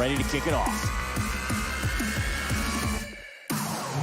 ready to kick it off.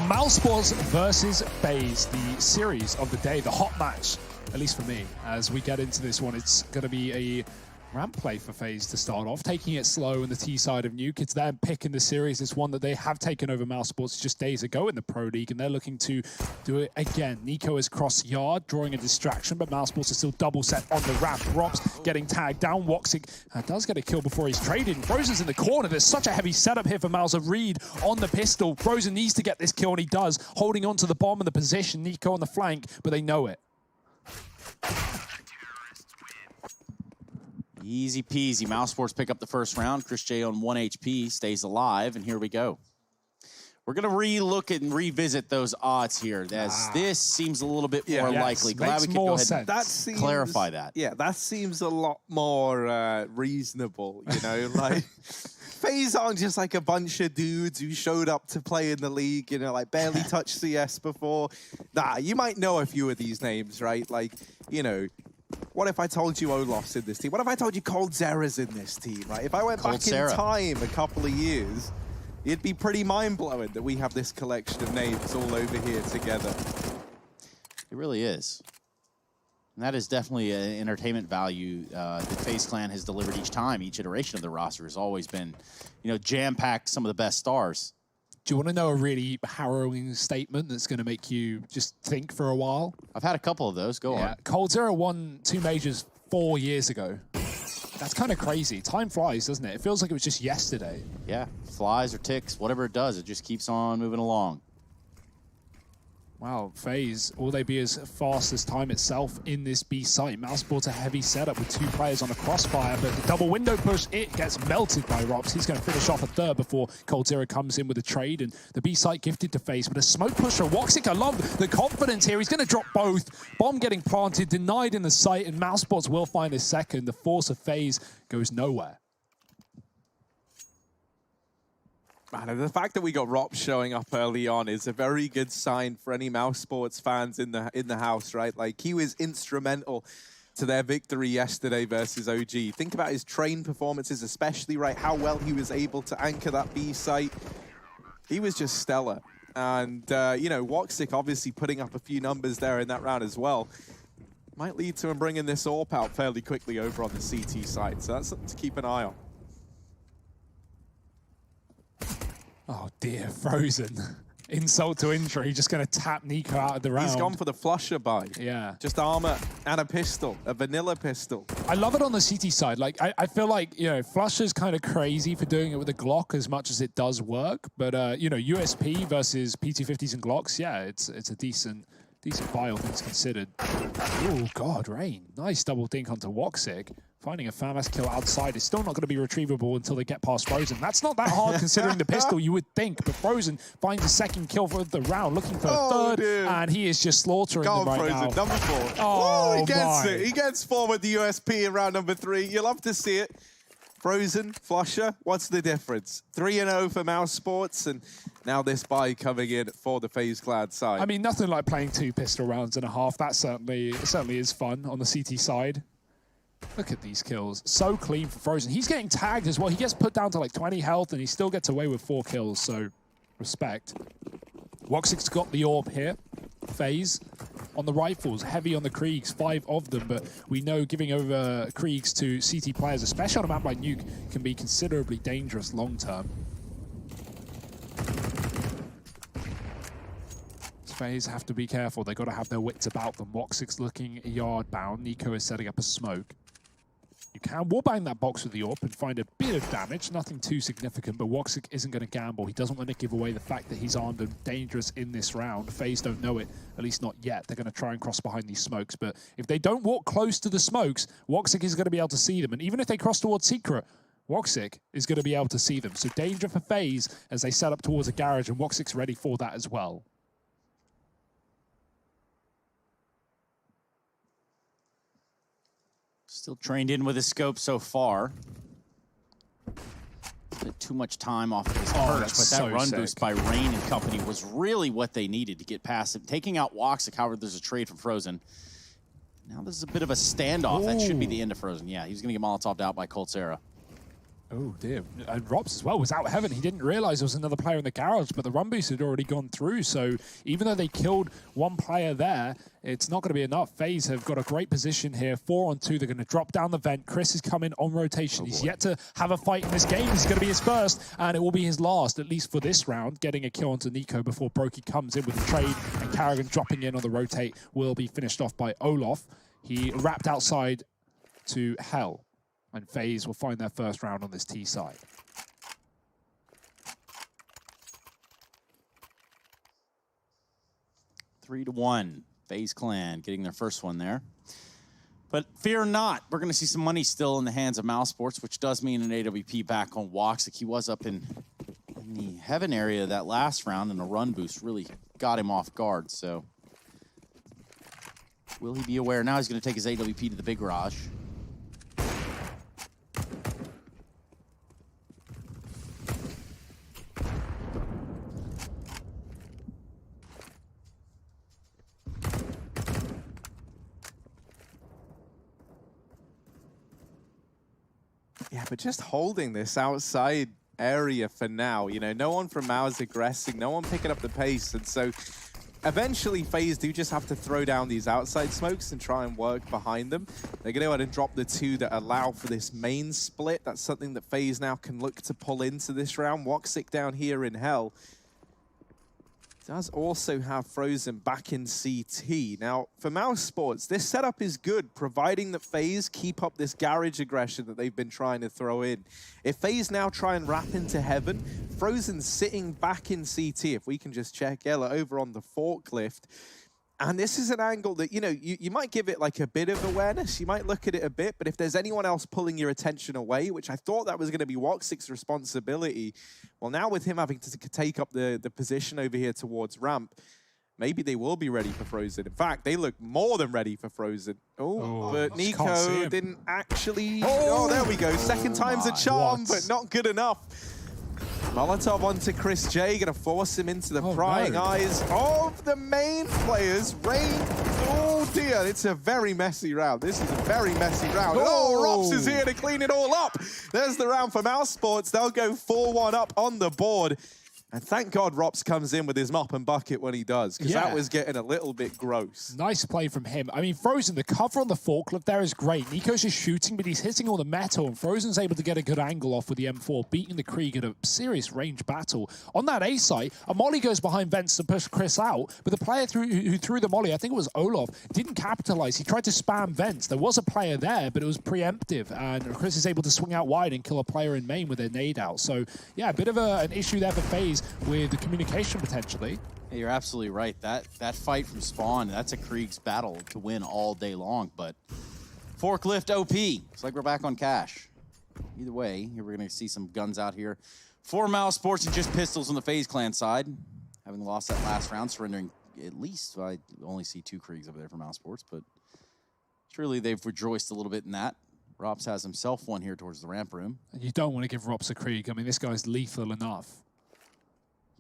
Mousesports versus FaZe, the series of the day, the hot match, at least for me. As we get into this one, it's going to be a ramp play for FaZe to start off, taking it slow in the T side of Nuke. It's them picking the series. It's one that they have taken over Mousesports just days ago in the Pro League, and they're looking to do it again. Nico is cross yard, drawing a distraction, but Mousesports is still double set on the ramp. Rob's getting tagged down. Woxic does get a kill before he's traded. Frozen's in the corner. There's such a heavy setup here for Mouse. A read on the pistol. Frozen needs to get this kill, and he does, holding on to the bomb in the position. Nico on the flank, but they know it. Easy peasy. Mousesports pick up the first round. Chris J on 1 HP stays alive, and here we go. We're going to re-look and revisit those odds here, as this seems a little bit more likely. Glad we could go ahead and clarify that. Yeah, that seems a lot more reasonable, you know? Like, FaZe aren't just like a bunch of dudes who showed up to play in the league, you know, like barely touched CS before. Nah, you might know a few of these names, right? Like, you know, what if I told you Olof's in this team? What if I told you coldzera's in this team? Right? If I went back in time a couple of years, it'd be pretty mind-blowing that we have this collection of names all over here together. It really is. And that is definitely an entertainment value that FaZe Clan has delivered each time. Each iteration of the roster has always been, you know, jam-packed some of the best stars. Do you want to know a really harrowing statement that's going to make you just think for a while? I've had a couple of those. Go on. coldzera won 2 majors 4 years ago. That's kind of crazy. Time flies, doesn't it? It feels like it was just yesterday. Yeah, flies or ticks, whatever it does, it just keeps on moving along. Wow, FaZe, will they be as fast as time itself in this B site? Mousesports a heavy setup with 2 players on a crossfire, but the double window push, it gets melted by Robs. He's going to finish off a third before coldzera comes in with a trade, and the B site gifted to FaZe, but a smoke push for Woxic. I love the confidence here. He's going to drop both. Bomb getting planted, denied in the site, and Mousesports will find his second. The force of FaZe goes nowhere. Man, the fact that we got Rop showing up early on is a very good sign for any Mousesports fans in the house, right? Like, he was instrumental to their victory yesterday versus OG. Think about his train performances, especially, right? How well he was able to anchor that B site. He was just stellar. And, you know, Woxic obviously putting up a few numbers there in that round as well. Might lead to him bringing this AWP out fairly quickly over on the CT side. So that's something to keep an eye on. Oh dear, Frozen. Insult to injury, just going to tap Nico out of the round. He's gone for the flusher buy. Yeah. Just armor and a pistol, a vanilla pistol. I love it on the CT side. Like, I feel like, you know, flusher's kind of crazy for doing it with a Glock as much as it does work. But, you know, USP versus PT50s and Glocks, yeah, it's a decent buy, all things considered. Oh, God, Rain. Nice double dink onto Woxic. Finding a FAMAS kill outside is still not going to be retrievable until they get past Frozen. That's not that hard considering the pistol, you would think. But Frozen finds a second kill for the round, looking for a third, dude. And he is just slaughtering them right Frozen, now. number 4. Oh, he gets it. He gets 4 with the USP in round number 3. You love to see it. Frozen, flusher, what's the difference? 3-0 for Mousesports, and now this buy coming in for the FaZe Clan side. I mean, nothing like playing 2 pistol rounds and a half. That certainly is fun on the CT side. Look at these kills. So clean for Frozen. He's getting tagged as well. He gets put down to like 20 health, and he still gets away with 4 kills, so respect. Woxic's got the AWP here. FaZe on the rifles, heavy on the Kriegs, 5 of them, but we know giving over Kriegs to CT players, especially on a map like Nuke, can be considerably dangerous long term. FaZe have to be careful. They've got to have their wits about them. Woxic's looking yard bound. Nico is setting up a smoke. You can wallbang that box with the AWP and find a bit of damage, nothing too significant, but Woxic isn't going to gamble. He doesn't want to give away the fact that he's armed and dangerous in this round. FaZe don't know it, at least not yet. They're going to try and cross behind these smokes, but if they don't walk close to the smokes, Woxic is going to be able to see them. And even if they cross towards Secret, Woxic is going to be able to see them. So danger for FaZe as they set up towards a garage, and Woxic's ready for that as well. Still trained in with his scope so far. Bit too much time off of his perch, but that run boost by Rain and company was really what they needed to get past him. Taking out Woxic, however, there's a trade from Frozen. Now this is a bit of a standoff. That should be the end of Frozen. Yeah, he's going to get Molotov'd out by coldzera. Oh dear, and Robs as well was out heaven. He didn't realize there was another player in the garage, but the run boost had already gone through. So even though they killed one player there, it's not going to be enough. FaZe have got a great position here. 4 on 2, they're going to drop down the vent. Chris is coming on rotation. He's yet to have a fight in this game. He's going to be his first, and it will be his last, at least for this round, getting a kill onto Nico before Brokey comes in with the trade, and Karrigan dropping in on the rotate will be finished off by Olof. He wrapped outside to Hell, and FaZe will find their first round on this T side. Three to 1. FaZe Clan getting their first one there. But fear not, we're going to see some money still in the hands of Mousesports, which does mean an AWP back on Woxic. He was up in the heaven area that last round, and a run boost really got him off guard. So will he be aware? Now he's going to take his AWP to the big garage. Yeah, but just holding this outside area for now, you know, no one from Mouse aggressing, no one picking up the pace, and so eventually FaZe do just have to throw down these outside smokes and try and work behind them. They're going to go ahead and drop the 2 that allow for this main split. That's something that FaZe now can look to pull into this round. Woxic down here in Hell does also have Frozen back in CT. Now, for Mousesports, this setup is good, providing that FaZe keep up this garage aggression that they've been trying to throw in. If FaZe now try and wrap into heaven, Frozen's sitting back in CT. If we can just check Ella over on the forklift. And this is an angle that, you know, you might give it like a bit of awareness. You might look at it a bit, but if there's anyone else pulling your attention away, which I thought that was going to be Woxic's responsibility, well, now with him having to take up the position over here towards ramp, maybe they will be ready for Frozen. In fact, they look more than ready for Frozen. Oh, but Nico didn't actually... Oh, there we go. Second time's a charm, but not good enough. Molotov onto Chris J, gonna force him into the prying eyes of the main players. Rain, oh dear, it's a very messy round. This is a very messy round. Oh, Rops is here to clean it all up. There's the round for Mousesports. They'll go 4-1 up on the board. And thank God Rops comes in with his mop and bucket when he does, because that was getting a little bit gross. Nice play from him. I mean, Frozen, the cover on the forklift there is great. Nico's just shooting, but he's hitting all the metal, and Frozen's able to get a good angle off with the M4, beating the Krieg at a serious range battle. On that A site, a molly goes behind Vents to push Chris out, but the player who threw the molly, I think it was Olof, didn't capitalize. He tried to spam Vents. There was a player there, but it was preemptive, and Chris is able to swing out wide and kill a player in main with their nade out. So, yeah, a bit of an issue there for FaZe with the communication potentially. Yeah, you're absolutely right. That fight from spawn, that's a Krieg's battle to win all day long. But forklift OP. It's like we're back on cash. Either way, here we're going to see some guns out here for Mousesports and just pistols on the FaZe Clan side. Having lost that last round, surrendering at least, I only see 2 Kriegs over there for Mousesports, but surely they've rejoiced a little bit in that. Rops has himself one here towards the ramp room. And you don't want to give Rops a Krieg. I mean, this guy's lethal enough.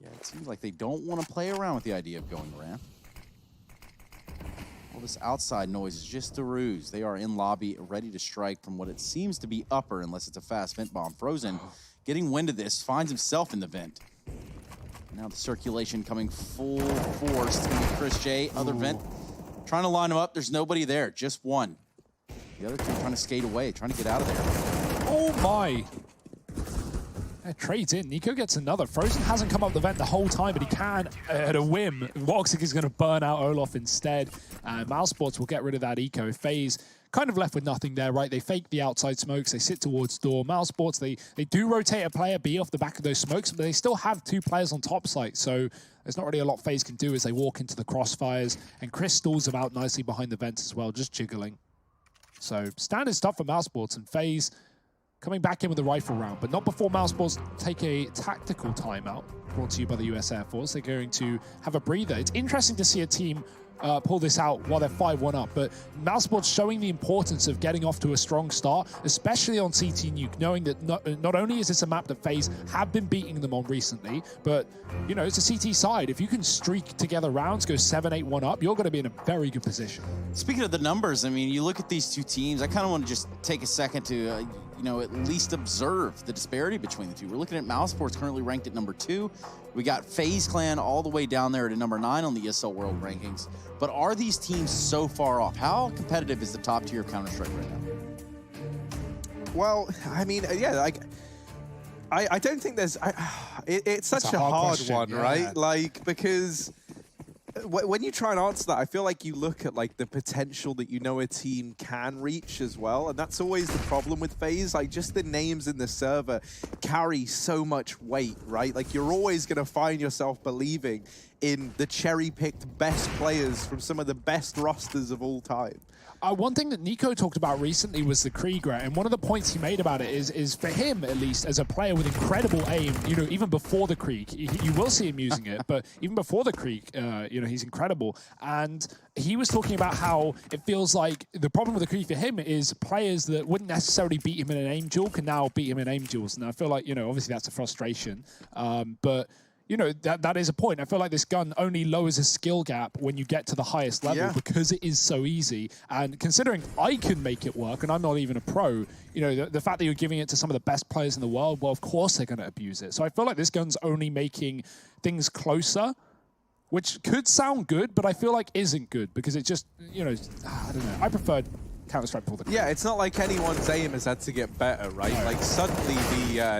Yeah, it seems like they don't want to play around with the idea of going ramp. All this outside noise is just a ruse. They are in lobby, ready to strike from what it seems to be upper, unless it's a fast vent bomb. Frozen, getting wind of this, finds himself in the vent. Now the circulation coming full force. It's going to be Chris J, other vent. Trying to line him up. There's nobody there, just one. The other 2 trying to skate away, trying to get out of there. Oh my! Trades in. Nico gets another. Frozen hasn't come up the vent the whole time, but he can at a whim. Woxic is going to burn out Olof instead. Mousesports will get rid of that eco. FaZe kind of left with nothing there, right? They fake the outside smokes. They sit towards door. Mousesports, they do rotate a player B off the back of those smokes, but they still have 2 players on top site. So there's not really a lot FaZe can do as they walk into the crossfires. And Chris stalls them out nicely behind the vents as well, just jiggling. So standard stuff for Mousesports, and FaZe coming back in with a rifle round, but not before Mousesports take a tactical timeout brought to you by the US Air Force. They're going to have a breather. It's interesting to see a team pull this out while they're 5-1 up, but Mousesports showing the importance of getting off to a strong start, especially on CT Nuke, knowing that not only is this a map that FaZe have been beating them on recently, but, you know, it's a CT side. If you can streak together rounds, go 7-8-1 up, you're going to be in a very good position. Speaking of the numbers, I mean, you look at these 2 teams, I kind of want to just take a second to... you know, at least observe the disparity between the two. We're looking at Mousesports currently ranked at number 2. We got FaZe Clan all the way down there at number 9 on the ESL World Rankings. But are these teams so far off? How competitive is the top tier of Counter-Strike right now? Well, I mean, yeah, like, I don't think there's... it's such a hard question, one, yeah. right? Like, because when you try and answer that, I feel like you look at like the potential that you know a team can reach as well, and that's always the problem with FaZe. Like, just the names in the server carry so much weight, right? Like, you're always going to find yourself believing in the cherry-picked best players from some of the best rosters of all time. One thing that Nico talked about recently was the Krieger, and one of the points he made about it is for him, at least, as a player with incredible aim, you know, even before the Krieg, you will see him using it, but even before the Krieg, you know, he's incredible. And he was talking about how it feels like the problem with the Krieg for him is players that wouldn't necessarily beat him in an aim duel can now beat him in aim duels. And I feel like, you know, obviously that's a frustration, but you know, that is a point. I feel like this gun only lowers a skill gap when you get to the highest level because it is so easy. And considering I can make it work, and I'm not even a pro, you know, the fact that you're giving it to some of the best players in the world, well, of course they're going to abuse it. So I feel like this gun's only making things closer, which could sound good, but I feel like isn't good because it just, you know, I don't know. I preferred Counter-Strike before the Krieg. Yeah, it's not like anyone's aim has had to get better, right? Like, suddenly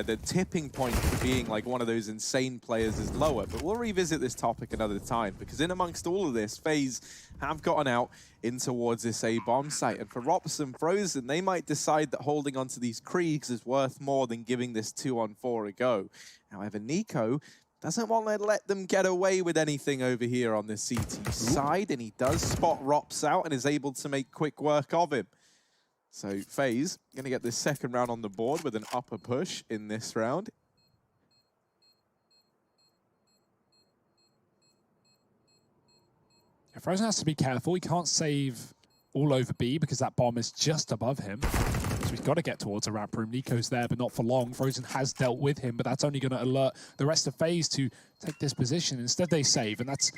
the tipping point for being like one of those insane players is lower. But we'll revisit this topic another time, because in amongst all of this, FaZe have gotten out in towards this A-bomb site. And for Rops and Frozen, they might decide that holding onto these Kriegs is worth more than giving this 2-on-4 a go. However, Nico doesn't want to let them get away with anything over here on the CT side, and he does spot Rops out and is able to make quick work of him. So FaZe going to get this second round on the board with an upper push in this round. Yeah, Frozen has to be careful. He can't save all over B because that bomb is just above him. So he's got to get towards a ramp room. Nico's there, but not for long. Frozen has dealt with him, but that's only going to alert the rest of FaZe to take this position. Instead, they save, and that's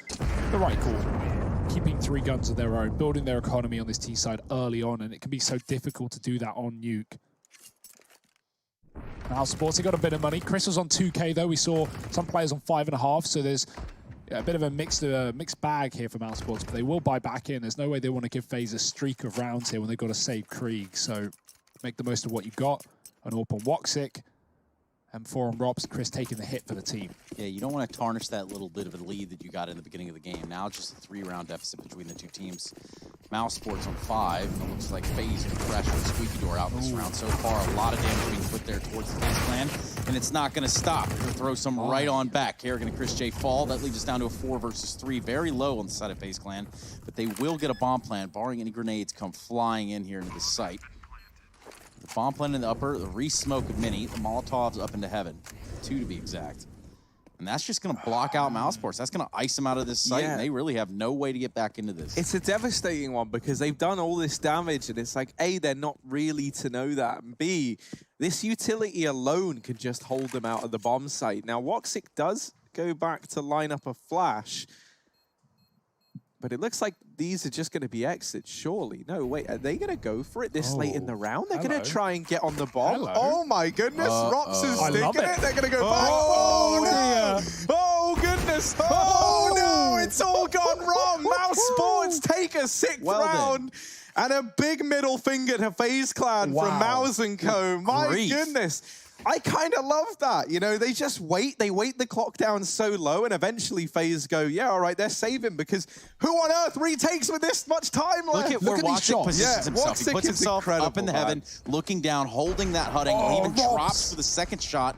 the right call. Keeping 3 guns of their own, building their economy on this T side early on, and it can be so difficult to do that on Nuke. Mousesports, he got a bit of money. Chris was on 2K, though. We saw some players on 5.5, so there's a bit of a mixed bag here for Mousesports, but they will buy back in. There's no way they want to give FaZe a streak of rounds here when they've got to save Krieg, so make the most of what you've got. An AWP on Woxic, and 4 on Rops. Chris taking the hit for the team. Yeah, you don't want to tarnish that little bit of a lead that you got in the beginning of the game. Now just a 3-round deficit between the two teams. Mousesports on 5, and it looks like FaZe can pressure the squeaky door out in this round so far. A lot of damage being put there towards the FaZe clan, and it's not going to stop. They're going to throw some right on back. Kerrigan and Chris J fall. That leads us down to a 4 versus 3. Very low on the side of FaZe clan, but they will get a bomb plant, barring any grenades come flying in here into the site. The bomb plant in the upper, the re-smoke of Mini, the Molotovs up into heaven. 2 to be exact. And that's just going to block out Mousesports. That's going to ice them out of this site, and they really have no way to get back into this. It's a devastating one because they've done all this damage, and it's like, A, they're not really to know that, and B, this utility alone could just hold them out of the bomb site. Now, Woxic does go back to line up a flash, but it looks like these are just going to be exits, surely. No, wait, are they going to go for it this late in the round? They're going to try and get on the bomb? Oh my goodness, Rops is sticking it. They're going to go back. Oh, no! Oh, goodness. Oh, no, it's all gone wrong. Mousesports take a 6th round. And a big middle finger to FaZe Clan from Mouse & Co. My goodness. I kind of love that. You know, they just wait. They wait the clock down so low, and eventually FaZe go, yeah, all right, they're saving, because who on earth retakes with this much time left? Look at where Woxic positions himself. He puts himself up in the heaven, looking down, holding that Hudding. He even drops for the 2nd shot.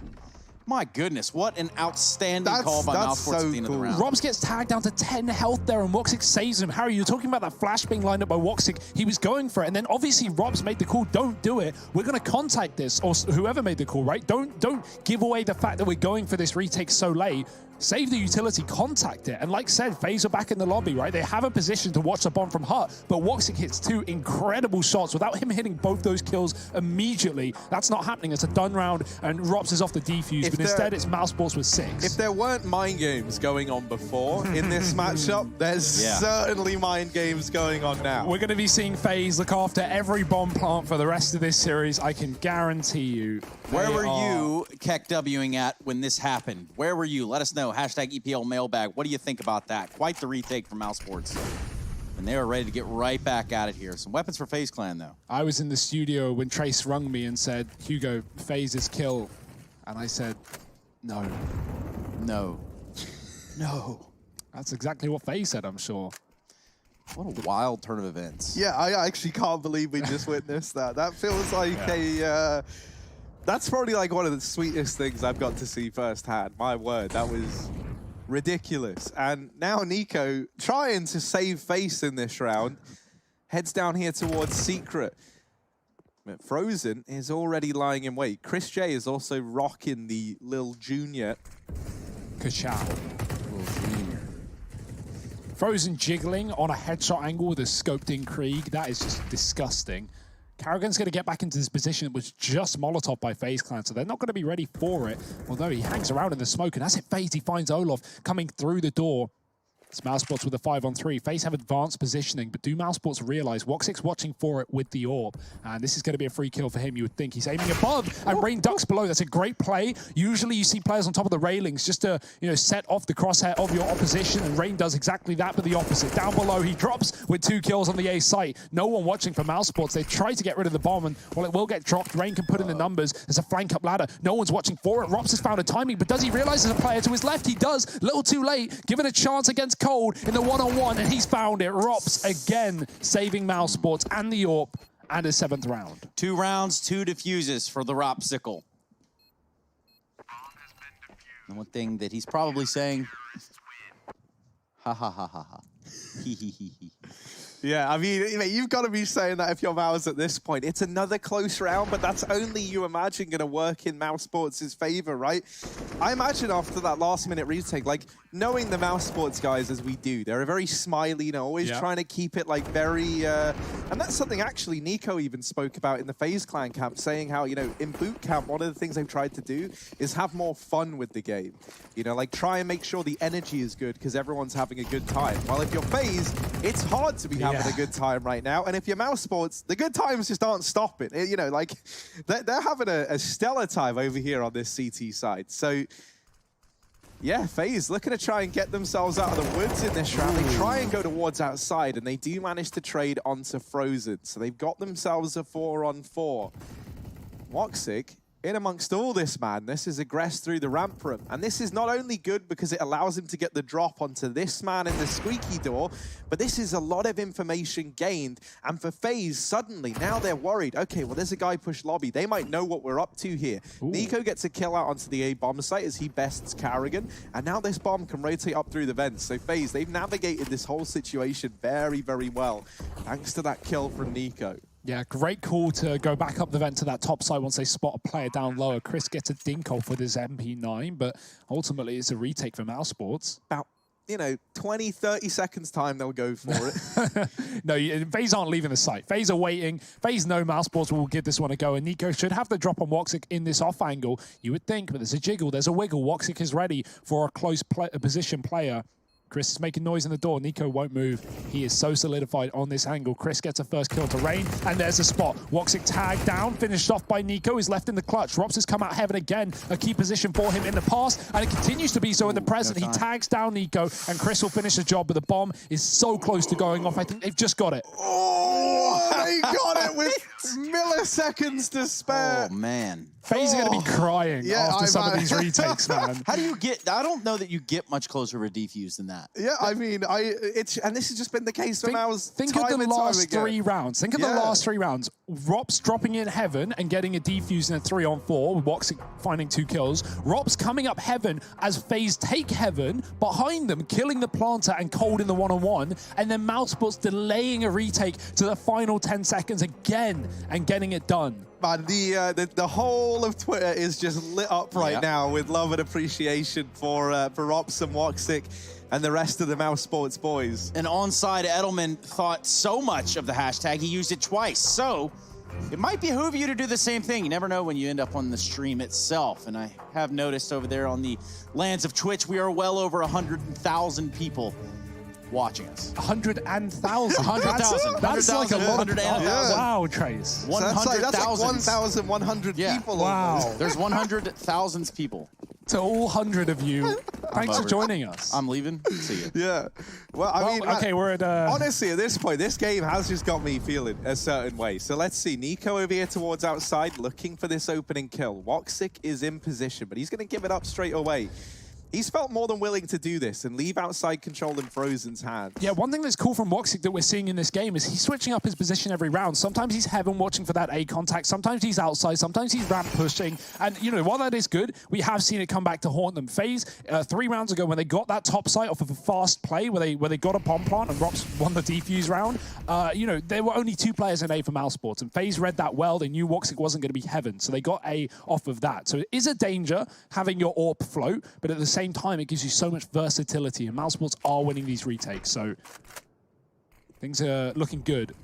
My goodness, what an outstanding call by Mousesports at the end of the round. Robs gets tagged down to 10 health there, and Woxic saves him. Harry, you're talking about that flash being lined up by Woxic. He was going for it, and then obviously Robs made the call, don't do it. We're going to contact this, or whoever made the call, right? Don't give away the fact that we're going for this retake so late. save the utility, contact it. And like said, FaZe are back in the lobby, right? They have a position to watch the bomb from Hut, but Woxic hits 2 incredible shots without him hitting both those kills immediately. That's not happening. It's a done round, and Rops is off the defuse, but instead it's Mousesports with 6. If there weren't mind games going on before in this matchup, there's certainly mind games going on now. We're going to be seeing FaZe look after every bomb plant for the rest of this series. I can guarantee you. Where were you, Keck Wing, at when this happened? Where were you? Let us know. Hashtag EPL mailbag. What do you think about that? Quite the retake from Mousesports. And they are ready to get right back at it here. Some weapons for FaZe Clan, though. I was in the studio when Trace rung me and said, Hugo, FaZe is kill. And I said, no. No. No. That's exactly what FaZe said, I'm sure. What a wild turn of events. Yeah, I actually can't believe we just witnessed that. That feels like that's probably like one of the sweetest things I've got to see firsthand. My word, that was ridiculous. And now Nico, trying to save face in this round, heads down here towards Secret. But Frozen is already lying in wait. Chris J is also rocking the Lil Junior. Ka-chow. Frozen jiggling on a headshot angle with a scoped-in Krieg. That is just disgusting. Karrigan's going to get back into this position that was just Molotov by FaZe Clan, so they're not going to be ready for it. Although he hangs around in the smoke, and as it fades, he finds Olof coming through the door. It's Mousesports with a 5-on-3. FaZe have advanced positioning, but do Mousesports realize Woxic's watching for it with the orb? And this is going to be a free kill for him, you would think. He's aiming above, and Rain ducks below. That's a great play. Usually you see players on top of the railings just to, set off the crosshair of your opposition, and Rain does exactly that, but the opposite. Down below, he drops with 2 kills on the A site. No one watching for Mousesports. They try to get rid of the bomb, and while it will get dropped, Rain can put in the numbers. There's a flank up ladder. No one's watching for it. Rops has found a timing, but does he realize there's a player to his left? He does. Little too late. Given a chance against Cold in the one-on-one, and he's found it. Rops again saving Mousesports and the AWP, and a 7th round. 2 rounds, 2 defuses for the Ropsicle. And one thing that he's probably saying, ha ha ha ha ha. He he he he. Yeah, I mean, you've got to be saying that if you're Mouse at this point. It's another close round, but that's only, you imagine, going to work in Mousesports' favor, right? I imagine after that last-minute retake, like, knowing the Mousesports guys as we do, they're very smiley, always trying to keep it, like, very... and that's something, actually, Nico even spoke about in the FaZe Clan camp, saying how, in boot camp, one of the things they've tried to do is have more fun with the game. Like, try and make sure the energy is good because everyone's having a good time. While if you're FaZe, it's hard to be having a good time right now. And if you're Mousesports, the good times just aren't stopping. Like, they're having a stellar time over here on this CT side. So, yeah, FaZe looking to try and get themselves out of the woods in this round. They try and go towards outside, and they do manage to trade onto Frozen. So they've got themselves a 4-on-4. Woxic, in amongst all this madness, is aggressed through the ramp room. And this is not only good because it allows him to get the drop onto this man in the squeaky door, but this is a lot of information gained. And for FaZe, suddenly, now they're worried. Okay, well, there's a guy push lobby. They might know what we're up to here. Ooh. Nico gets a kill out onto the A bomb site as he bests Karrigan. And now this bomb can rotate up through the vents. So FaZe, they've navigated this whole situation very, very well, thanks to that kill from Nico. Yeah, great call to go back up the vent to that top side once they spot a player down lower. Chris gets a dink off with his MP9, but ultimately it's a retake for Mousesports. About, 20, 30 seconds time they'll go for it. No, FaZe aren't leaving the site. FaZe are waiting. FaZe know Mousesports will give this one a go, and Nico should have the drop on Woxic in this off angle. You would think, but there's a jiggle, there's a wiggle. Woxic is ready for a close position player. Chris is making noise in the door. Nico won't move. He is so solidified on this angle. Chris gets a first kill to Rain, and there's a spot. Woxic tagged down, finished off by Nico. He's left in the clutch. Rops has come out heaven again. A key position for him in the past, and it continues to be so in the present. He tags down Nico, and Chris will finish the job, but the bomb is so close to going off. I think they've just got it. Oh, they got it with milliseconds to spare. Oh, man. FaZe are going to be crying after some of these retakes, man. How do you get... I don't know that you get much closer to a defuse than that. Yeah, I mean, and this has just been the case for Mouse Think of the last 3 rounds. Think of the last 3 rounds. Rops dropping in heaven and getting a defuse in a 3-on-4 with Woxic finding 2 kills. Rops coming up heaven as FaZe take heaven behind them, killing the planter and Cold in the 1-on-1, and then Mousesports delaying a retake to the final 10 seconds again and getting it done. man. The whole of Twitter is just lit up right now with love and appreciation for Ops and Woxic and the rest of the Mousesports boys. And onside, Edelman thought so much of the hashtag, he used it twice. So it might behoove you to do the same thing. You never know when you end up on the stream itself. And I have noticed over there on the lands of Twitch, we are well over 100,000 people watching us. 100,000. 100,000. That's like a lot. 100,000. Wow, Trace. 100,000. That's like 1,100 people. Wow. There's 100,000 people. To all 100 of you, thanks for joining us. I'm leaving. See you. Yeah. Well, I mean, okay, we're at... honestly, at this point, this game has just got me feeling a certain way. So let's see. Nico over here towards outside, looking for this opening kill. Woxic is in position, but he's going to give it up straight away. He's felt more than willing to do this and leave outside control in Frozen's hands. Yeah, one thing that's cool from Woxic that we're seeing in this game is he's switching up his position every round. Sometimes he's heaven watching for that A contact. Sometimes he's outside. Sometimes he's ramp pushing. And, you know, while that is good, we have seen it come back to haunt them. FaZe, 3 rounds ago, when they got that top site off of a fast play where they got a bomb plant and Rops won the defuse round, you know, there were only 2 players in A for Mousesports. And FaZe read that well. They knew Woxic wasn't going to be heaven. So they got A off of that. So it is a danger having your AWP float, but at the same time, it gives you so much versatility, and Mousesports are winning these retakes, so things are looking good.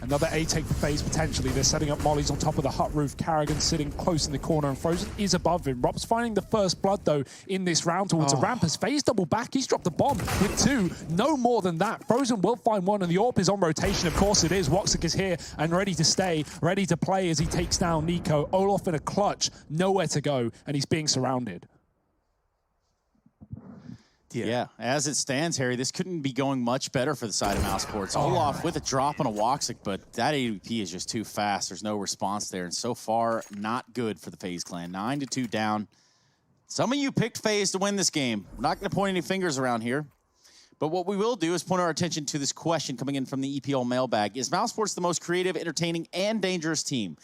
Another A take for FaZe potentially. They're setting up mollies on top of the hut roof. Karrigan sitting close in the corner, and Frozen is above him. Rob's finding the first blood, though, in this round towards a ramp. As FaZe double back, he's dropped the bomb with 2. No more than that. Frozen will find 1, and the AWP is on rotation. Of course it is. Woxic is here and ready to stay, ready to play as he takes down Nico. Olof in a clutch, nowhere to go, and he's being surrounded. Yeah, as it stands, Harry, this couldn't be going much better for the side of Mousesports. Olof with a drop on a Woxic, but that AWP is just too fast. There's no response there, and so far, not good for the FaZe clan. 9-2 down. Some of you picked FaZe to win this game. We're not going to point any fingers around here, but what we will do is point our attention to this question coming in from the EPL mailbag. Is Mousesports the most creative, entertaining, and dangerous team?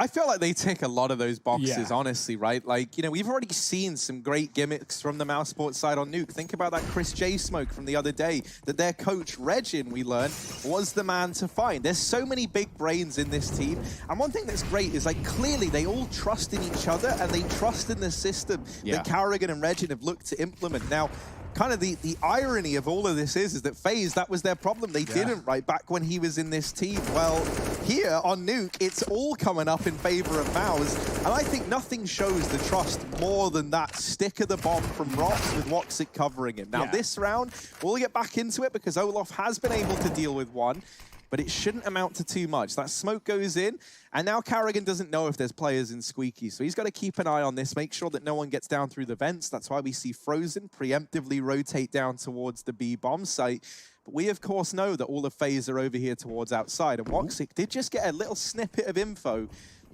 I feel like they tick a lot of those boxes, honestly, right? Like, you know, we've already seen some great gimmicks from the Mousesports side on Nuke. Think about that Chris J smoke from the other day that their coach, Regin, we learned, was the man to find. There's so many big brains in this team. And one thing that's great is, like, clearly they all trust in each other and they trust in the system that Karrigan and Regin have looked to implement. Now, kind of the irony of all of this is that FaZe, that was their problem. They didn't, right, back when he was in this team. Well, here on Nuke, it's all coming up in favor of Mouse. And I think nothing shows the trust more than that stick of the bomb from Rops with Woxic covering him. Now, this round, we'll get back into it because Olof has been able to deal with 1. But it shouldn't amount to too much. That smoke goes in, and now Karrigan doesn't know if there's players in Squeaky, so he's got to keep an eye on this, make sure that no one gets down through the vents. That's why we see Frozen preemptively rotate down towards the B bomb site. But we, of course, know that all the FaZe are over here towards outside, and Woxic did just get a little snippet of info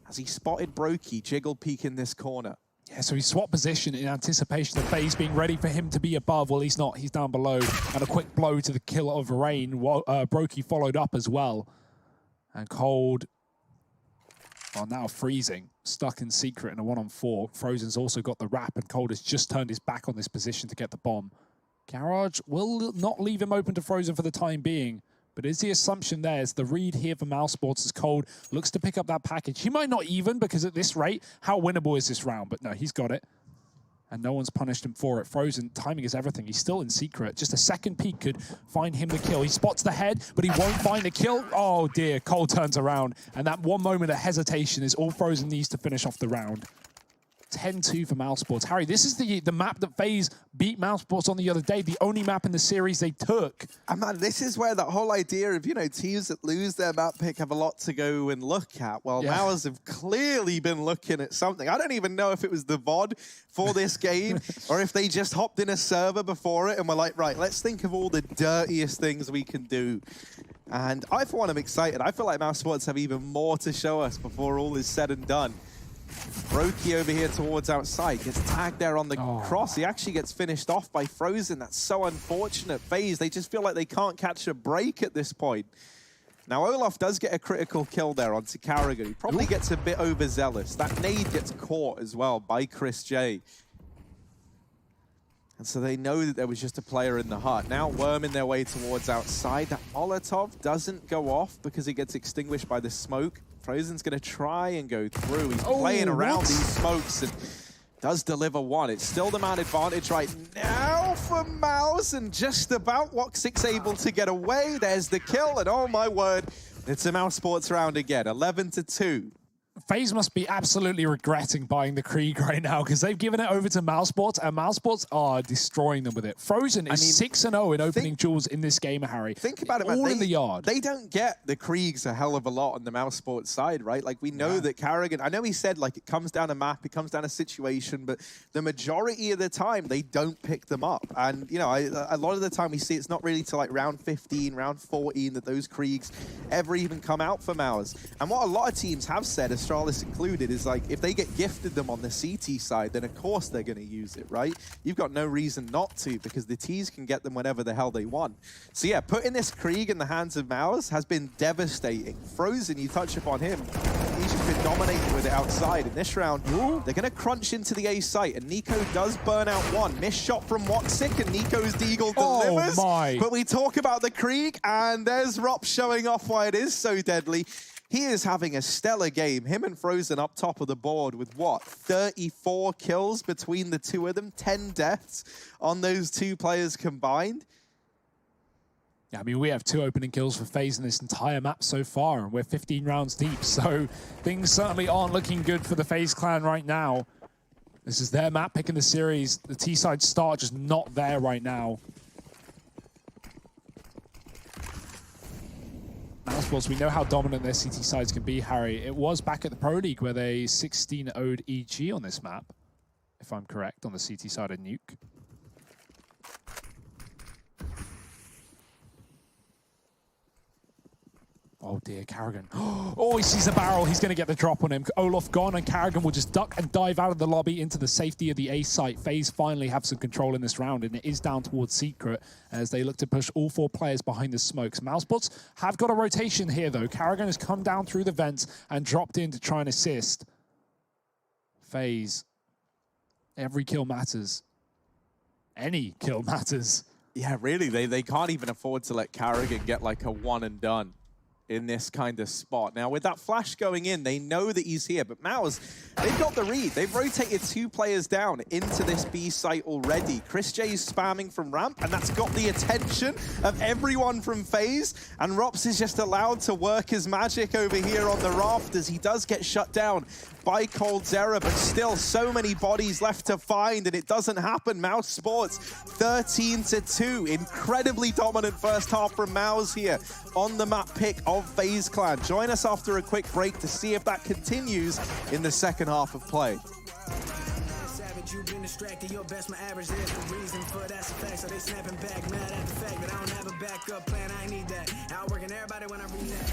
as he spotted Brokey jiggle peek in this corner. Yeah, so he swapped position in anticipation of FaZe being ready for him to be above. Well, he's not. He's down below. And a quick blow to the kill of Rain. Brokey followed up as well. And Cold, well, now freezing. Stuck in secret in a 1-on-4. Frozen's also got the wrap, and Cold has just turned his back on this position to get the bomb. Garage will not leave him open to Frozen for the time being. But is the assumption there is the read here for Mousesports as Cold looks to pick up that package. He might not even, because at this rate, how winnable is this round? But no, he's got it. And no one's punished him for it. Frozen, timing is everything. He's still in secret. Just a second peek could find him the kill. He spots the head, but he won't find the kill. Oh dear, Cold turns around. And that one moment of hesitation is all Frozen needs to finish off the round. 10-2 for Mousesports. Harry, this is the map that FaZe beat Mousesports on the other day, the only map in the series they took. And man, this is where that whole idea of, you know, teams that lose their map pick have a lot to go and look at. Well, Mowers have clearly been looking at something. I don't even know if it was the VOD for this game or if they just hopped in a server before it and were like, right, let's think of all the dirtiest things we can do. And I, for one, am excited. I feel like Mousesports have even more to show us before all is said and done. Brokey over here towards outside, gets tagged there on the cross. He actually gets finished off by Frozen. That's so unfortunate. FaZe, they just feel like they can't catch a break at this point. Now, Olaf does get a critical kill there onto Karrigan. He probably gets a bit overzealous. That nade gets caught as well by Chris J. And so they know that there was just a player in the hut. Now worming their way towards outside. That Molotov doesn't go off because it gets extinguished by the smoke. Frozen's going to try and go through. He's playing around these smokes and does deliver one. It's still the man advantage right now for Mouse, and just about Woxic's able to get away. There's the kill, and oh my word, it's a Mousesports round again, 11-2. FaZe must be absolutely regretting buying the Krieg right now because they've given it over to Mousesports, and Mousesports are destroying them with it. Frozen is 6-0 in opening duels in this game, Harry. Think about it, man. All in the yard. They don't get the Kriegs a hell of a lot on the Mousesports side, right? Like, we know that Karrigan, I know he said, like, it comes down to map, it comes down to situation, but the majority of the time, they don't pick them up. And, you know, a lot of the time we see it's not really till, like, round 15, round 14 that those Kriegs ever even come out for Mouse. And what a lot of teams have said, Astralis included, is like, if they get gifted them on the CT side, then of course they're going to use it, right? You've got no reason not to, because the Ts can get them whenever the hell they want. So yeah, putting this Krieg in the hands of Mouse has been devastating. Frozen, you touch upon him, he's just been dominating with it outside. In this round, they're going to crunch into the A site, and Nico does burn out one. Missed shot from Woxic, and Nico's Deagle delivers. Oh my. But we talk about the Krieg, and there's Rop showing off why it is so deadly. He is having a stellar game. Him and Frozen up top of the board with, what, 34 kills between the two of them, 10 deaths on those two players combined. Yeah, I mean, we have 2 opening kills for FaZe in this entire map so far, and we're 15 rounds deep, so things certainly aren't looking good for the FaZe clan right now. This is their map picking the series. The T-side start just not there right now. Mousesports, we know how dominant their CT sides can be, Harry. It was back at the Pro League where they 16-0'd EG on this map, if I'm correct, on the CT side of Nuke. Oh dear, Karrigan. Oh, he sees the barrel. He's going to get the drop on him. Olaf gone, and Karrigan will just duck and dive out of the lobby into the safety of the A site. FaZe finally have some control in this round, and it is down towards Secret as they look to push all 4 players behind the smokes. Mousesports have got a rotation here, though. Karrigan has come down through the vents and dropped in to try and assist. FaZe, every kill matters. Any kill matters. Yeah, really, they can't even afford to let Karrigan get like a one and done in this kind of spot. Now, with that flash going in, they know that he's here, but Mouse, they've got the read. They've rotated 2 players down into this B site already. Chris J is spamming from ramp, and that's got the attention of everyone from FaZe, and Rops is just allowed to work his magic over here on the rafters. He does get shut down by coldzera, but still so many bodies left to find, and it doesn't happen. Mousesports 13-2. Incredibly dominant first half from Mouse here on the map pick of FaZe Clan. Join us after a quick break to see if that continues in the second half of play. You've been distracted, your best, my average, there's no reason for that's a fact. So they snapping back, mad at the fact that I don't have a backup plan, I need that. Outworking everybody when I read that.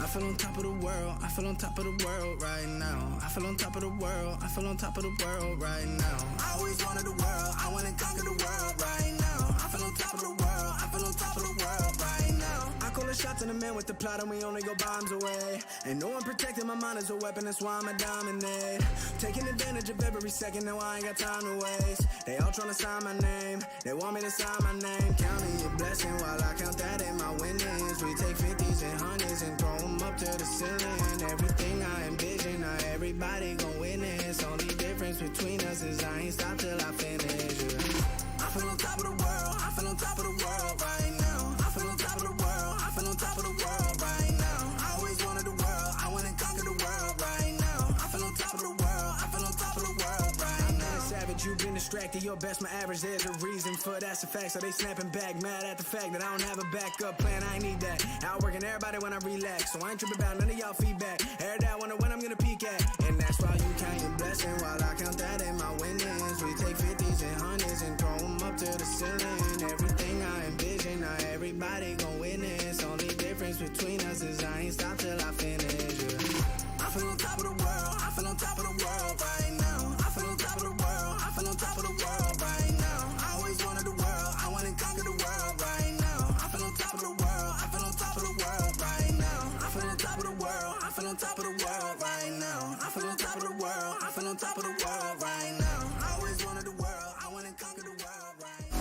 I feel on top of the world, I feel on top of the world right now. I feel on top of the world, I feel on top of the world right now. I always wanted the world, I wanna conquer the world right now. I feel on top of the world, I feel on top of the world right now. I call the shots in the man with the plot and we only go bombs away. And no one protecting my mind as a weapon, that's why I'm a dominate. Taking advantage of every second, now I ain't got time to waste. They all tryna sign my name, they want me to sign my name. Counting your blessing while I count that in my winnings. We take 50s and 100s and throw them up to the ceiling. Everything I envision, now everybody gon' witness. Only difference between us is I ain't stop till I finish. I feel on top of the world, I feel on top of the world right now. I feel on top of the world, I feel on top of the world right now. I always wanted the world, I wanna conquer the world right now. I feel on top of the world, I feel on top of the world right now. Savage, you've been distracted, your best my average, there's a reason for that's a fact. So they snapping back, mad at the fact that I don't have a backup plan, I ain't need that. Outworking everybody when I relax, so I ain't tripping about none of y'all feedback. Heard that, wonder when I'm gonna peak at. And that's why you count your blessing while I count that in my winnings. We take 50s and 100s and throw them up to the ceiling. Everything I envision, now everybody gon' witness. Only difference between us is I ain't stop till I finish. I feel on top of the world, I feel on top of the world right now. I feel on top of the world, I feel on top of the world right now. I always wanted the world, I wanna conquer the world right now. I feel on top of the world, I feel on top of the world right now. I feel on top of the world, I feel on top of the world right now. I feel on top of the world, I feel on top of the world right now. I always wanted the world, I wanna conquer the world right now.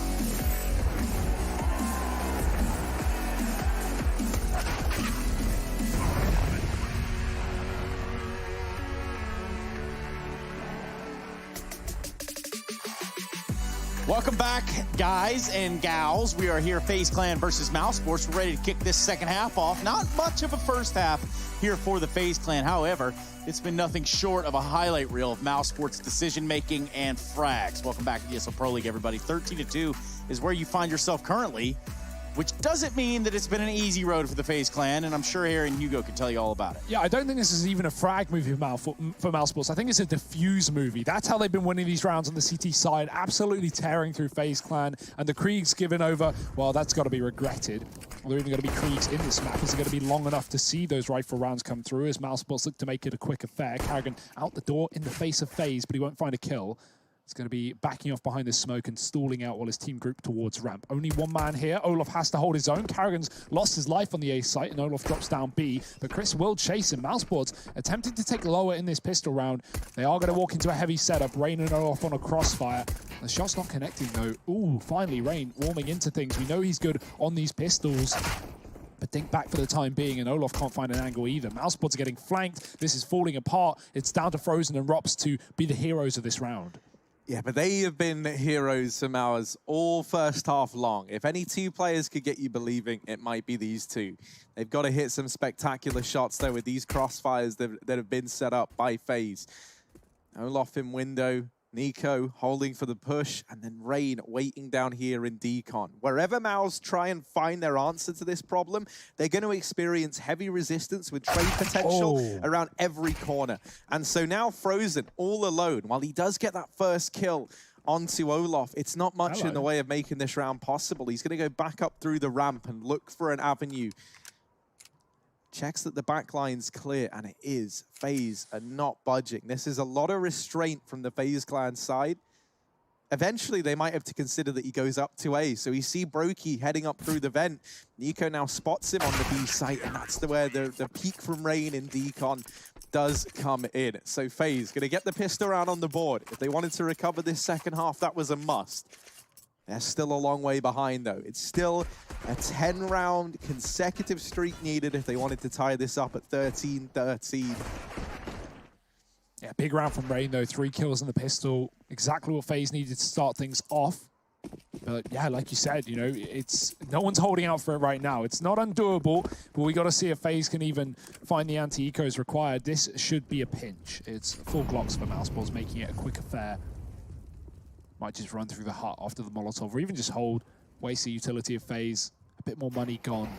Welcome back, guys and gals. We are here, FaZe Clan versus Mousesports. We're ready to kick this second half off. Not much of a first half here for the FaZe Clan. However, it's been nothing short of a highlight reel of Mousesports decision-making and frags. Welcome back to the ESL Pro League, everybody. 13-2 is where you find yourself currently, which doesn't mean that it's been an easy road for the FaZe Clan, and I'm sure Harry and Hugo can tell you all about it. Yeah, I don't think this is even a frag movie for Mousesports. I think it's a diffuse movie. That's how they've been winning these rounds on the CT side, absolutely tearing through FaZe Clan, and the Kriegs given over, well, that's got to be regretted. Are there even going to be Kriegs in this map? Is it going to be long enough to see those rifle rounds come through as Mousesports look to make it a quick affair? Karrigan out the door in the face of FaZe, but he won't find a kill. He's going to be backing off behind this smoke and stalling out while his team group towards ramp. Only one man here. olup has to hold his own. Karrigan's lost his life on the A site, and olup drops down B. But Chris will chase him. Mousesports attempting to take lower in this pistol round. They are going to walk into a heavy setup. Rain and olup on a crossfire. The shot's not connecting, though. Ooh, finally, Rain warming into things. We know he's good on these pistols. But think back for the time being, and olup can't find an angle either. Mousesports are getting flanked. This is falling apart. It's down to Frozen and Rops to be the heroes of this round. Yeah, but they have been heroes from ours all first half long. If any two players could get you believing, it might be these two. They've got to hit some spectacular shots, though, with these crossfires that have been set up by FaZe. olup in window, Nico holding for the push, and then Rain waiting down here in decon. Wherever Mouse try and find their answer to this problem, they're going to experience heavy resistance with trade potential around every corner. And so now Frozen all alone, while he does get that first kill onto olup, it's not much in the way of making this round possible. He's going to go back up through the ramp and look for an avenue. Checks that the backline's clear, and it is. FaZe are not budging. This is a lot of restraint from the FaZe Clan side. Eventually, they might have to consider that he goes up to A. So we see Brokey heading up through the vent. Nico now spots him on the B site, and that's where the peak from Rain in decon does come in. So FaZe going to get the pistol round on the board. If they wanted to recover this second half, that was a must. They're still a long way behind, though. It's still a 10-round consecutive streak needed if they wanted to tie this up at 13-13. Yeah, big round from Rain, though. 3 kills in the pistol. Exactly what FaZe needed to start things off. But yeah, like you said, you know, it's no one's holding out for it right now. It's not undoable, but we got to see if FaZe can even find the anti-ecos required. This should be a pinch. It's full Glocks for Mousesports, making it a quick affair. Might just run through the hut after the Molotov, or even just hold, waste the utility of FaZe. A bit more money gone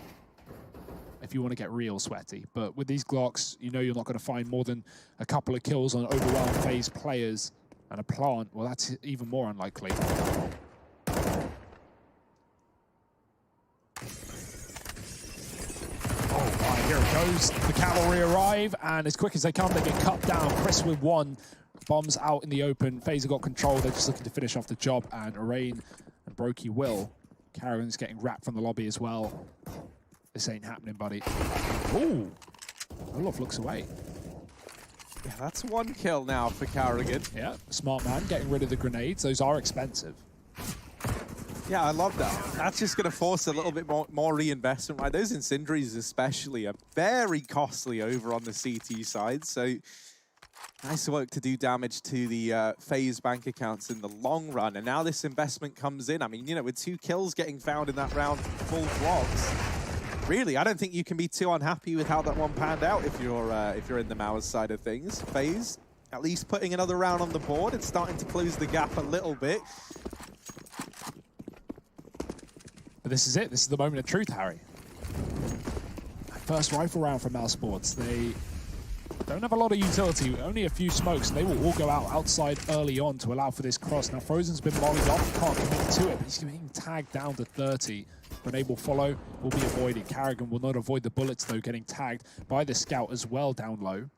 if you want to get real sweaty. But with these Glocks, you know you're not going to find more than a couple of kills on overwhelmed FaZe players. And a plant, well, that's even more unlikely. Oh, I hear a goes. The cavalry arrive, and as quick as they come, they get cut down. Chris with one. Bombs out in the open. FaZe got control. They're just looking to finish off the job, and Rain and Brokey will. Carrigan's getting wrapped from the lobby as well. This ain't happening, buddy. Ooh. Olof looks away. Yeah, that's one kill now for Carrigan. Yeah, smart man getting rid of the grenades. Those are expensive. Yeah, I love that. That's just going to force a little bit more reinvestment, right? Those incendiaries especially are very costly over on the CT side, so nice work to do damage to the FaZe bank accounts in the long run. And now this investment comes in. I mean, you know, with 2 kills getting found in that round, full blocks, really, I don't think you can be too unhappy with how that one panned out if you're in the Mouse side of things. FaZe at least putting another round on the board and starting to close the gap a little bit. But this is it. This is the moment of truth, Harry. First rifle round for Mousesports. They don't have a lot of utility, only a few smokes, and they will all go out outside early on to allow for this cross. Now, Frozen's been mollied off, can't commit to it, but he's getting tagged down to 30. Grenade will follow, will be avoided. Carrigan will not avoid the bullets, though, getting tagged by the scout as well down low.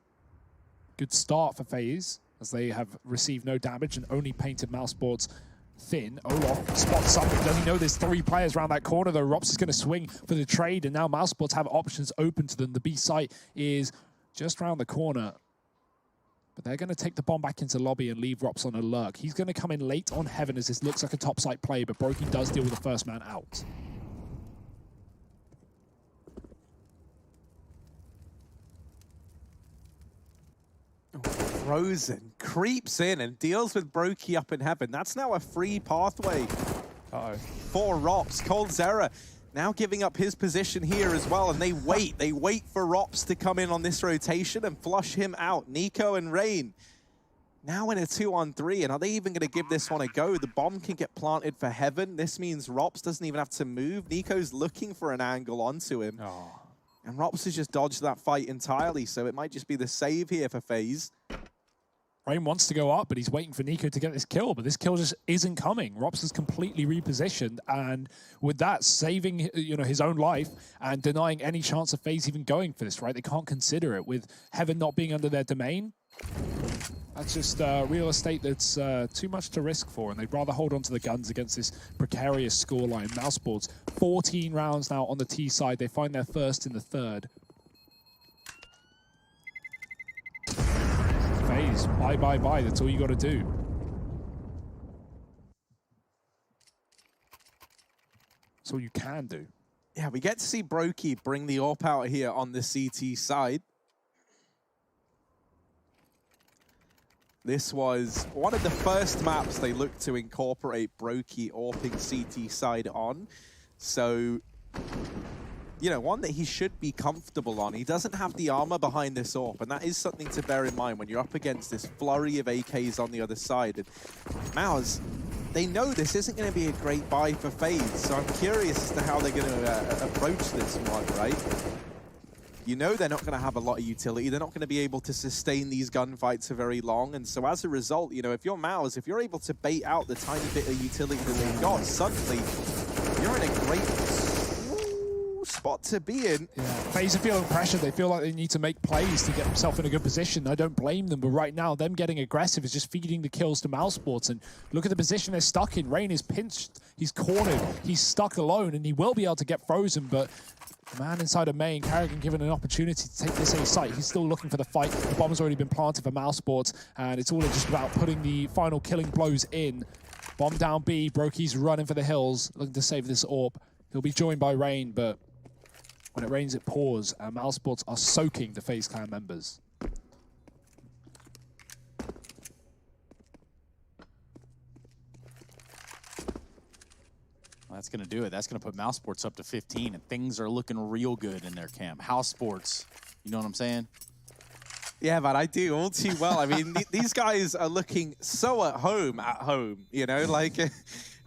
Good start for FaZe, as they have received no damage and only painted Mousesports thin. Olof spots something. Does he know there's 3 players around that corner, though? Rops is going to swing for the trade, and now Mousesports have options open to them. The B site is just around the corner, but they're going to take the bomb back into lobby and leave Rops on a lurk. He's going to come in late on Heaven, as this looks like a top site play, but Brokey does deal with the first man out. Frozen creeps in and deals with Brokey up in Heaven. That's now a free pathway for Rops. coldzera now giving up his position here as well, and they wait for Rops to come in on this rotation and flush him out. Nico and Rain now in a 2-on-3, and are they even going to give this one a go? The bomb can get planted for Heaven. This means Rops doesn't even have to move. Nico's looking for an angle onto him. And Rops has just dodged that fight entirely, so it might just be the save here for FaZe. Rain wants to go up, but he's waiting for Nico to get this kill, but this kill just isn't coming. Rops is completely repositioned, and with that, saving his own life and denying any chance of FaZe even going for this, right? They can't consider it. With Heaven not being under their domain, that's just real estate that's too much to risk for, and they'd rather hold on to the guns against this precarious scoreline. Mousesports, 14 rounds now on the T side. They find their first in the third. FaZe, bye. That's all you got to do. That's all you can do. Yeah, we get to see Brokey bring the AWP out here on the CT side. This was one of the first maps they looked to incorporate Brokey AWPing CT side on. So, you know, one that he should be comfortable on. He doesn't have the armor behind this AWP, and that is something to bear in mind when you're up against this flurry of AKs on the other side. And Mouse, they know this isn't going to be a great buy for FaZe, so I'm curious as to how they're going to approach this one, right? You know they're not going to have a lot of utility. They're not going to be able to sustain these gunfights for very long. And so as a result, you know, if you're Mouse, if you're able to bait out the tiny bit of utility that they've got, suddenly you're in a great spot to be in. Yeah, FaZe are feeling pressure. They feel like they need to make plays to get themselves in a good position. I don't blame them, but right now, them getting aggressive is just feeding the kills to Mousesports. And look at the position they're stuck in. Rain is pinched. He's cornered. He's stuck alone, and he will be able to get frozen, but the man inside of main, Carrigan given an opportunity to take this A site. He's still looking for the fight. The bomb's already been planted for Mousesports, and it's all just about putting the final killing blows in. Bomb down B. Brokey's running for the hills, looking to save this AWP. He'll be joined by Rain, but when it rains, it pours, and Mousesports are soaking the FaZe Clan members. That's going to do it. That's going to put Mousesports up to 15, and things are looking real good in their camp. House Sports, you know what I'm saying? Yeah, man, I do all too well. I mean, these guys are looking so at home, you know, like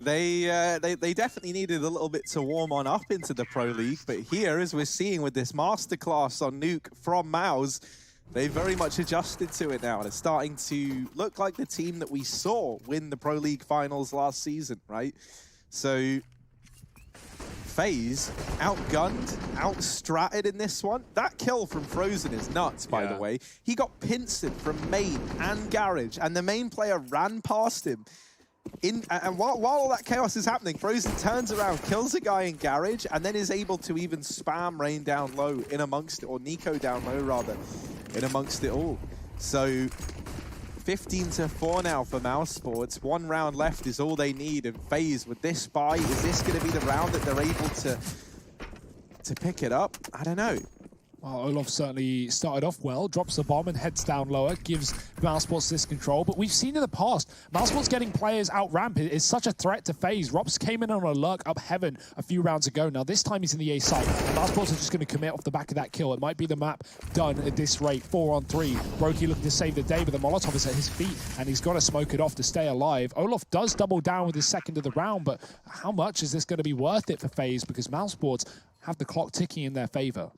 they definitely needed a little bit to warm on up into the Pro League. But here, as we're seeing with this masterclass on Nuke from Mouse, they very much adjusted to it now, and it's starting to look like the team that we saw win the Pro League finals last season, right? So FaZe outgunned, outstratted in this one. That kill from Frozen is nuts, by the way. He got pincered from main and garage, and the main player ran past him. And while all that chaos is happening, Frozen turns around, kills a guy in garage, and then is able to even spam Rain down low in amongst it, or Nico down low rather, in amongst it all. So 15-4 now for Mousesports. 1 round left is all they need. And FaZe, with this buy, is this going to be the round that they're able to pick it up? I don't know. Well, olup certainly started off well, drops the bomb and heads down lower, gives Mousesports this control. But we've seen in the past, Mousesports getting players out ramp is such a threat to FaZe. Ropz came in on a lurk up heaven a few rounds ago. Now this time he's in the A site. Mousesports are just going to commit off the back of that kill. It might be the map done at this rate, 4-on-3. Brokey looking to save the day, but the Molotov is at his feet and he's got to smoke it off to stay alive. olup does double down with his second of the round, but how much is this going to be worth it for FaZe? Because Mousesports have the clock ticking in their favor.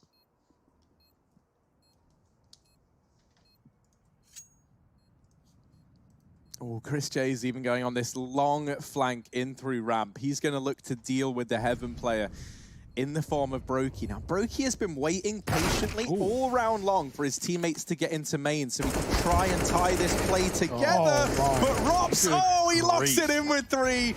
Oh, Chris J's even going on this long flank in through ramp. He's going to look to deal with the Heaven player in the form of Brokey. Now, Brokey has been waiting patiently all round long for his teammates to get into main so he can try and tie this play together. But Ropz, he locks it in with 3.